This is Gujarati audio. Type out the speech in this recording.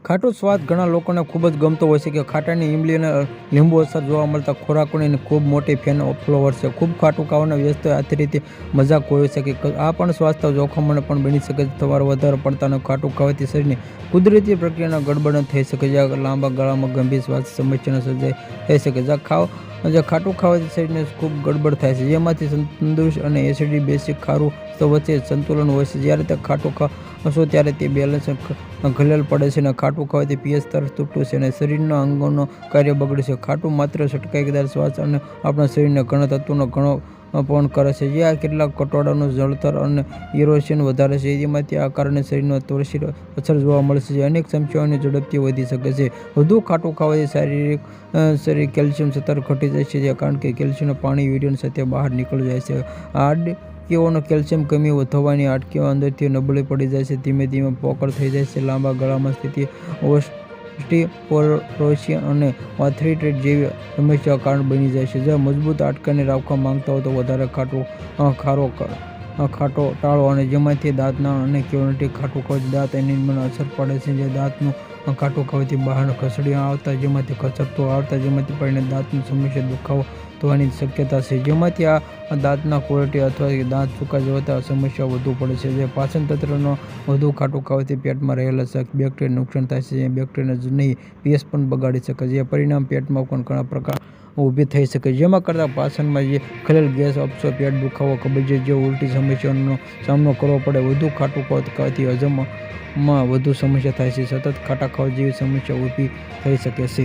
ખાટો સ્વાદ ઘણા લોકોને ખૂબ જ ગમતો હોય છે કે ખાટાની ઇમલી અને લીંબુ અસર જોવા મળતા ખોરાકોની ખૂબ મોટી ફેન ફોલોવર છે. ખૂબ ખાટું ખાવાના વ્યસ્ત આથી રીતે મજાક હોઈ શકે. આ પણ સ્વાસ્થ્ય જોખમને પણ બની શકે છે. તમારે વધારે પડતા ખાટું ખાવાથી શરીરની કુદરતી પ્રક્રિયાના ગડબડ થઈ શકે છે. લાંબા ગાળામાં ગંભીર સ્વાસ્થ્ય સમસ્યાનો સર્જાઈ થઈ શકે છે. ખાટું ખાવાથી શરીરને ખૂબ ગડબડ થાય છે, જેમાંથી તંદુરસ્ત અને એસિડિટી બેસિક ખારું વચ્ચે સંતુલન હોય છે. જ્યારે તે ખાટું ખાશો ત્યારે તે બેલેન્સ ખલેલ પડે છે અને ખાટું ખાવાથી પીએચ સ્તર તૂટે છે અને શરીરના અંગોનું કાર્ય બગડે છે. ખાટું માત્ર છટકાઈદાર સ્વાદ અને આપણા શરીરના ઘણા તત્વોનો ઘણો પણ કરે છે, જે આ કેટલાક કટોળાનું જળતર અને ઇરોશન વધારે છે. જેમાંથી આ કારણે શરીરમાં ત્વરિત અસર જોવા મળે છે, જે અનેક સમસ્યાઓને ઝડપથી વધી શકે છે. વધુ ખાટું ખાવાથી શરીર કેલ્શિયમ સ્તર ઘટી જાય છે, કારણ કે કેલ્શિયમ પાણી યુરિન સાથે બહાર નીકળી જાય છે. હાડકીઓનો કેલ્શિયમ કમી થવાની હાડકીઓ અંદરથી નબળી પડી જાય છે, ધીમે ધીમે પોકળ થઈ જાય છે. લાંબા ગાળામાં સ્થિતિ ઓસ્ટીઓપોરોસિસ અને આર્થ્રાઇટિસ જેવી સમસ્યાઓ કારણ બની જાય છે. જો મજબૂત હાડકાને રાખવા માંગતા હો તો વધારે ખાટો ટાળો, અને જેમાંથી દાંતના અને કેવિટી. ખાટું ખાવાથી દાંત એનાઇન્સમાં અસર પડે છે, જે દાંતનું ખાટું ખાવાથી બહાર ખસી આવતા જેમાંથી કચરતું આવતા જેમાંથી પરિણામે દાંતની સમસ્યા દુખાવો થવાની શક્યતા છે. જેમાંથી આ દાંતના ક્વોલિટી અથવા દાંત સુકાઈ જવાથી સમસ્યાઓ વધુ પડે છે. જે પાચન તંત્રનો વધુ ખાટું ખાવાથી પેટમાં રહેલા બેક્ટેરિયાને નુકસાન થાય છે. બેક્ટેરિયા જ નહીં, પીએચ પણ બગાડી શકે છે, જે પરિણામે પેટમાં પણ ઘણા પ્રકાર ઊભી થઈ શકે છે, જેમાં કરતા પાચનમાં ખલેલ, ગેસ, અપચો, પેટ દુખાવો, કબજિયાત જેવી ઉલટી સમસ્યાઓનો સામનો કરવો પડે. વધુ ખાટું ખાવાથી હજમમાં વધુ સમસ્યા થાય છે. સતત ખાટા ખાવા જેવી સમસ્યા ઊભી થઈ શકે છે.